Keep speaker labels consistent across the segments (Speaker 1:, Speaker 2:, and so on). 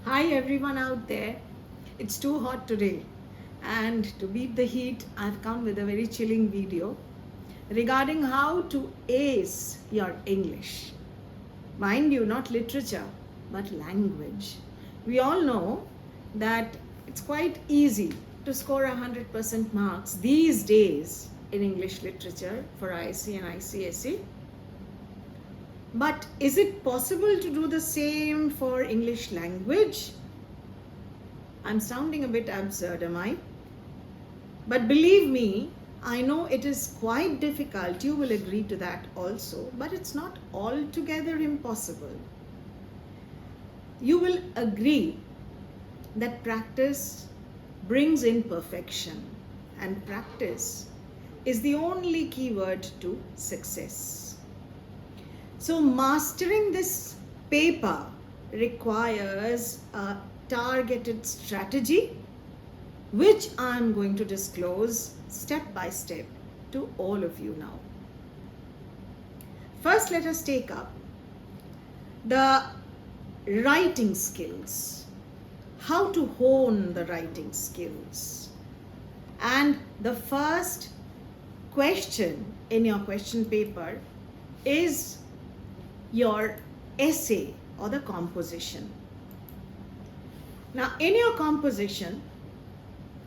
Speaker 1: Hi everyone out there. It's too hot today, and to beat the heat, I've come with a very chilling video regarding how to ace your English. Mind you, not literature, but language. We all know that it's quite easy to score 100% marks these days in English literature for IC and ICSE. But is it possible to do the same for English language? I'm sounding a bit absurd, am I? But believe me, I know it is quite difficult. You will agree to that also, but it's not altogether impossible. You will agree that practice brings in perfection, and practice is the only keyword to success. So mastering this paper requires a targeted strategy, which I'm going to disclose step by step to all of you now. First, let us take up the writing skills, how to hone the writing skills. And the first question in your question paper is your essay or the composition. Now, in your composition,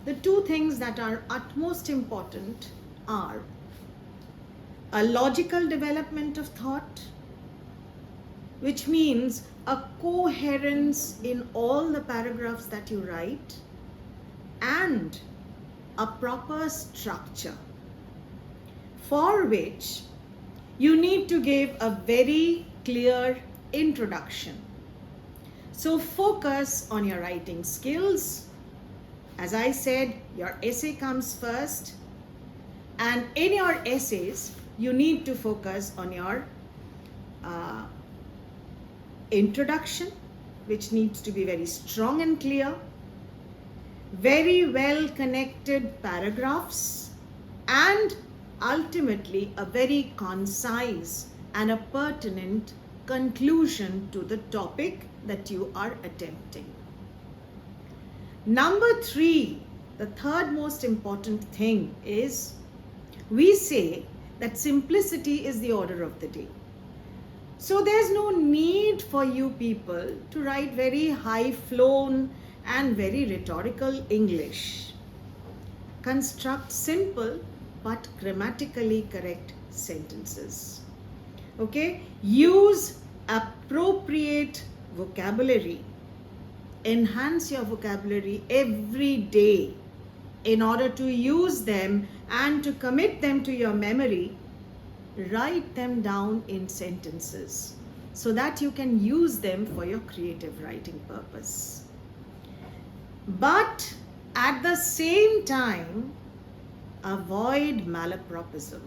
Speaker 1: the two things that are utmost important are a logical development of thought, which means a coherence in all the paragraphs that you write, and a proper structure, for which you need to give a very clear introduction. So focus on your writing skills. As I said, your essay comes first, and in your essays you need to focus on your introduction, which needs to be very strong and clear, very well connected paragraphs, and ultimately a very concise and a pertinent conclusion to the topic that you are attempting. Number 3, the third most important thing is, we say that simplicity is the order of the day. So there's no need for you people to write very high-flown and very rhetorical English. Construct simple but grammatically correct sentences. Okay? Use appropriate vocabulary. Enhance your vocabulary every day in order to use them and to commit them to your memory. Write them down in sentences so that you can use them for your creative writing purpose. But at the same time, avoid malapropism.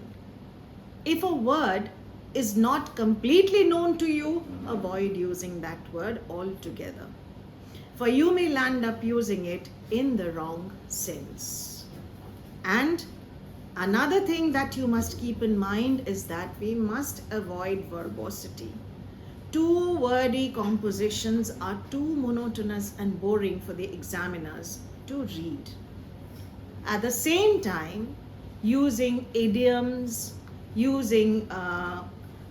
Speaker 1: If a word is not completely known to you, avoid using that word altogether, for you may land up using it in the wrong sense. And another thing that you must keep in mind is that we must avoid verbosity. Too wordy compositions are too monotonous and boring for the examiners to read. At the same time, using idioms, using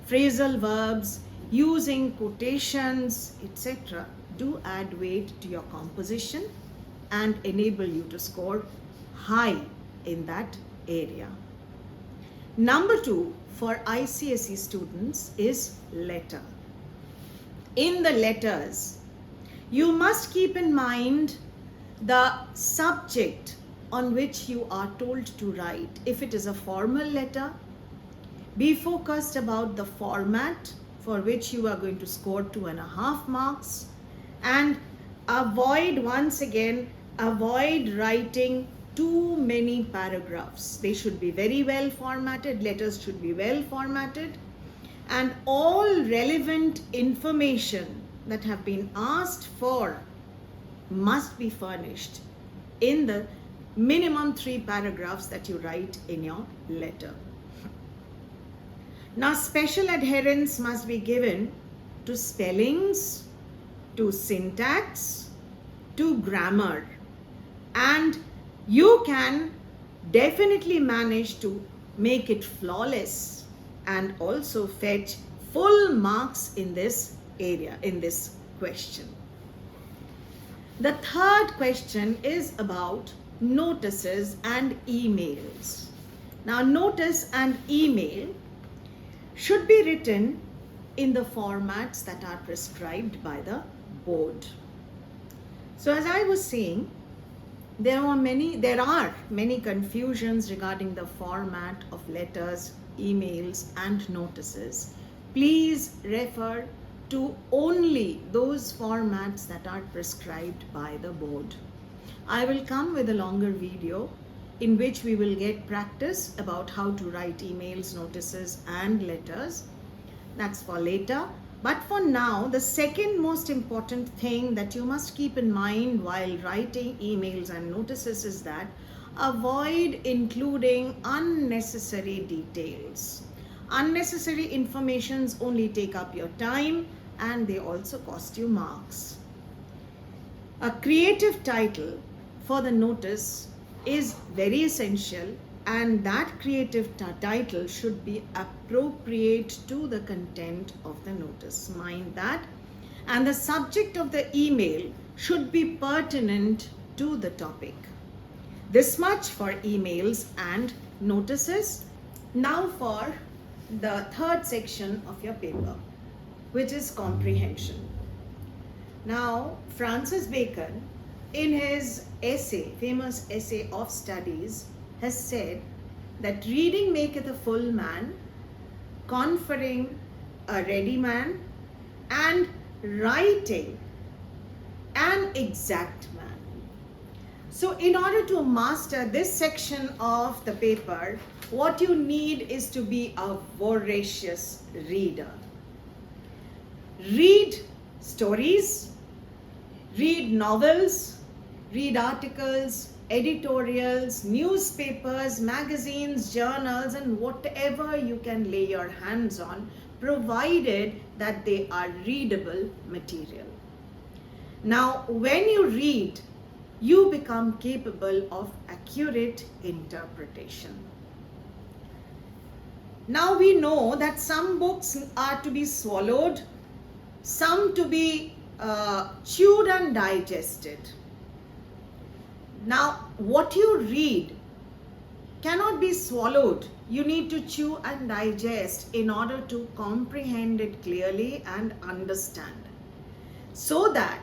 Speaker 1: phrasal verbs, using quotations, etc., do add weight to your composition and enable you to score high in that area. Number 2 for ICSE students is letter. In the letters, you must keep in mind the subject on which you are told to write. If it is a formal letter, be focused about the format for which you are going to score 2.5 marks, and avoid writing too many paragraphs. They should be very well formatted, letters should be well formatted, and all relevant information that have been asked for must be furnished in the minimum 3 paragraphs that you write in your letter. Now, special adherence must be given to spellings, to syntax, to grammar, and you can definitely manage to make it flawless and also fetch full marks in this area, in this question. The third question is about notices and emails. Now, notice and email should be written in the formats that are prescribed by the board. So as I was saying, there are many confusions regarding the format of letters, emails and notices. Please refer to only those formats that are prescribed by the board. I will come with a longer video in which we will get practice about how to write emails, notices and letters. That's for later. But for now, the second most important thing that you must keep in mind while writing emails and notices is that avoid including unnecessary details. Unnecessary informations only take up your time and they also cost you marks. A creative title for the notice is very essential, and that creative title should be appropriate to the content of the notice. Mind that. And the subject of the email should be pertinent to the topic. This much for emails and notices. Now for the third section of your paper, which is comprehension. Now, Francis Bacon, in his essay, famous essay of studies, has said that reading maketh a full man, conferring a ready man, and writing an exact man. So in order to master this section of the paper, what you need is to be a voracious reader. Read stories, read novels, read articles, editorials, newspapers, magazines, journals, and whatever you can lay your hands on, provided that they are readable material. Now, when you read, you become capable of accurate interpretation. Now we know that some books are to be swallowed, some to be chewed and digested. Now, what you read cannot be swallowed. You need to chew and digest in order to comprehend it clearly and understand, so that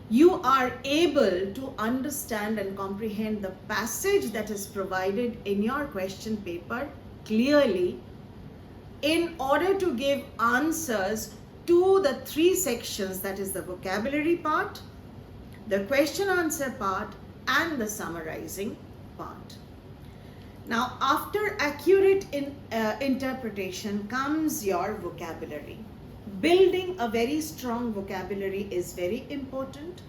Speaker 1: you are able to understand and comprehend the passage that is provided in your question paper clearly, in order to give answers to the three sections, that is the vocabulary part, the question answer part, and the summarizing part. Now, after accurate interpretation comes your vocabulary. Building a very strong vocabulary is very important.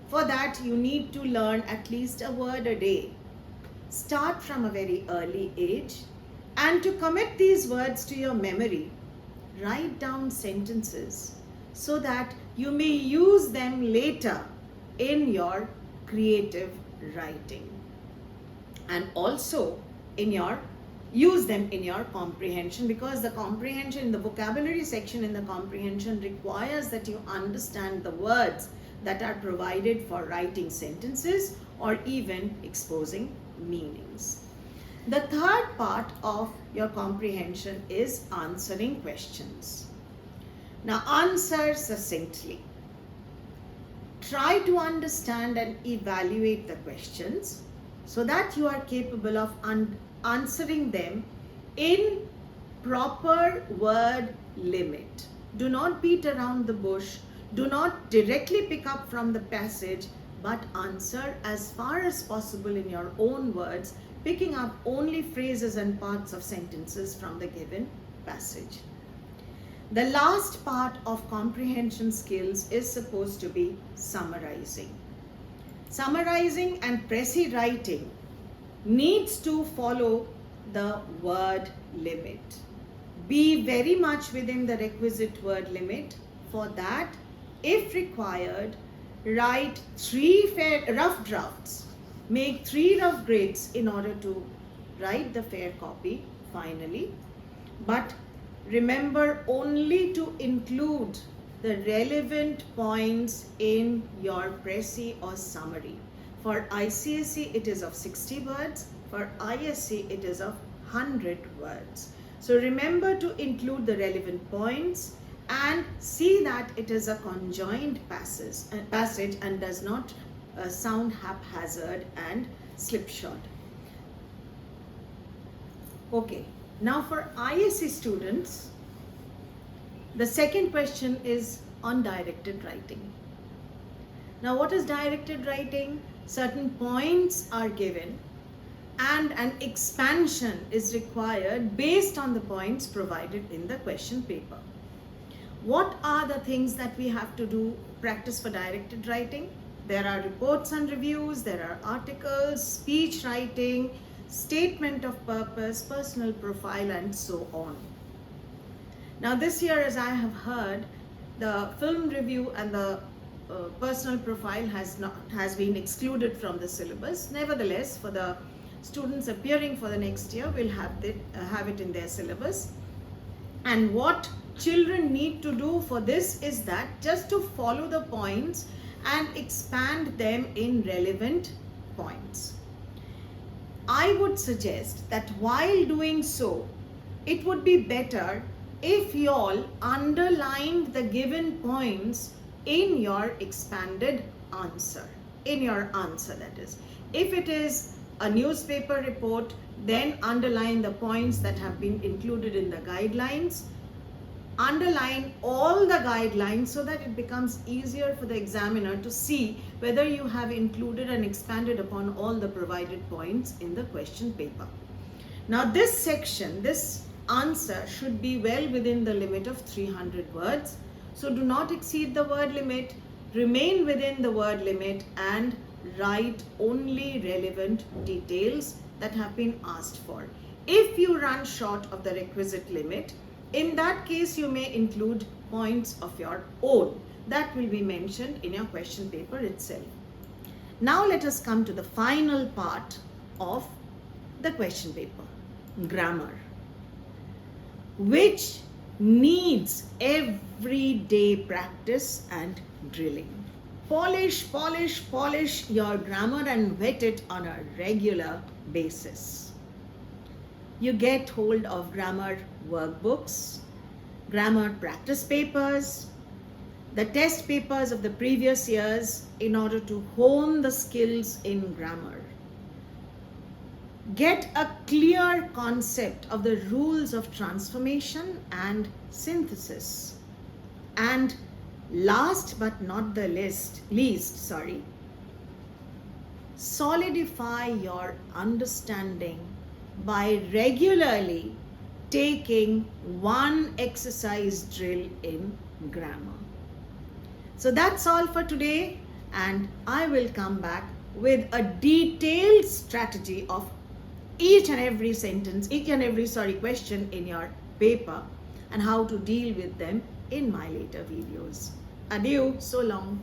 Speaker 1: For that, you need to learn at least a word a day. Start from a very early age, and to commit these words to your memory, write down sentences so that you may use them later in your creative writing, and also use them in your comprehension, because the comprehension, the vocabulary section in the comprehension requires that you understand the words that are provided for writing sentences or even exposing meanings. The third part of your comprehension is answering questions. Now, answer succinctly. Try to understand and evaluate the questions so that you are capable of answering them in proper word limit. Do not beat around the bush. Do not directly pick up from the passage, but answer as far as possible in your own words, picking up only phrases and parts of sentences from the given passage. The last part of comprehension skills is supposed to be summarizing. Summarizing and précis writing needs to follow the word limit. Be very much within the requisite word limit. For that, if required, write 3 rough drafts, make 3 rough grades in order to write the fair copy finally. But remember only to include the relevant points in your précis or summary. For ICSE it is of 60 words, for ISC it is of 100 words. So remember to include the relevant points and see that it is a conjoined passage and does not sound haphazard and slipshod. Okay, now for ISC students, the second question is on directed writing. Now what is directed writing? Certain points are given and an expansion is required based on the points provided in the question paper. What are the things that we have to do practice for directed writing? There are reports and reviews, there are articles, speech writing, statement of purpose, personal profile, and so on. Now this year, as I have heard, the film review and the personal profile has been excluded from the syllabus. Nevertheless, for the students appearing for the next year, will have it in their syllabus. And what children need to do for this is that just to follow the points and expand them in relevant points. I would suggest that while doing so, it would be better if you all underlined the given points in your expanded answer, that is. If it is a newspaper report, then underline the points that have been included in the guidelines. Underline all the guidelines so that it becomes easier for the examiner to see whether you have included and expanded upon all the provided points in the question paper. Now this section, this answer should be well within the limit of 300 words. So do not exceed the word limit, remain within the word limit and write only relevant details that have been asked for. If you run short of the requisite limit, in that case you may include points of your own that will be mentioned in your question paper itself. Now let us come to the final part of the question paper, grammar, which needs everyday practice and drilling. Polish your grammar and wet it on a regular basis. You get hold of grammar workbooks, grammar practice papers, the test papers of the previous years in order to hone the skills in grammar. Get a clear concept of the rules of transformation and synthesis. And last but not the least, solidify your understanding by regularly taking one exercise drill in grammar. So that's all for today, and I will come back with a detailed strategy of each and every question in your paper and how to deal with them in my later videos. Adieu, so long.